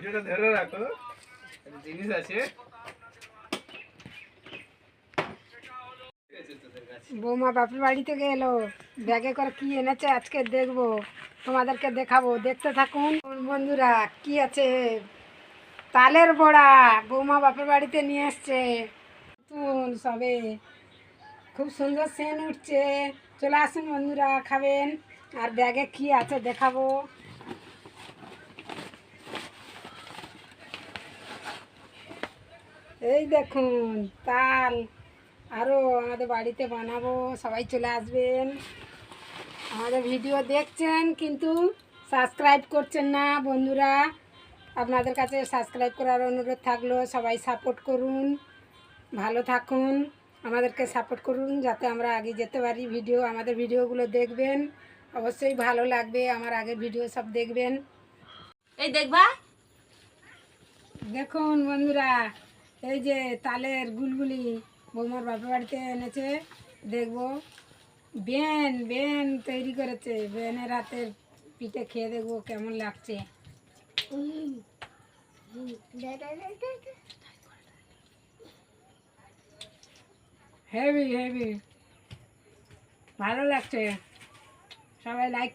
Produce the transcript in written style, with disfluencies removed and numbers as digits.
ভিডিওটা ধরে রাখো, একটা জিনিস আছে। বৌমা বাপের বাড়ি থেকে এলো, ব্যাগে করে কি এনেছে আজকে দেখবো, তোমাদেরকে দেখাবো, দেখতে থাকুন বন্ধুরা। কি আছে? তালের বড়া বৌমা বাপের বাড়িতে নিয়ে এসছে, নতুন সবে, খুব সুন্দর সেন্ট উঠছে। চলে আসুন বন্ধুরা, খাবেন। আর ব্যাগে কি আছে দেখাবো। এই দেখুন তাল, আরও আমাদের বাড়িতে বানাবো, সবাই চলে আসবেন। আমাদের ভিডিও দেখছেন কিন্তু সাবস্ক্রাইব করছেন না বন্ধুরা, আপনাদের কাছে সাবস্ক্রাইব করার অনুরোধ থাকলো। সবাই সাপোর্ট করুন, ভালো থাকুন, আমাদেরকে সাপোর্ট করুন যাতে আমরা আগে যেতে পারি। আমাদের ভিডিওগুলো দেখবেন, অবশ্যই ভালো লাগবে। আমার আগের ভিডিও সব দেখবেন। এই দেখবা, দেখুন বন্ধুরা, এই যে তালের গুলগুলি বৌমার বাপের বাড়িতে এনেছে, দেখবো। বেন বেন তৈরি করেছে, বেনের হাতের পিঠে খেয়ে দেখবো কেমন লাগছে। হেভি হেভি ভালো লাগছে, সবাই লাইক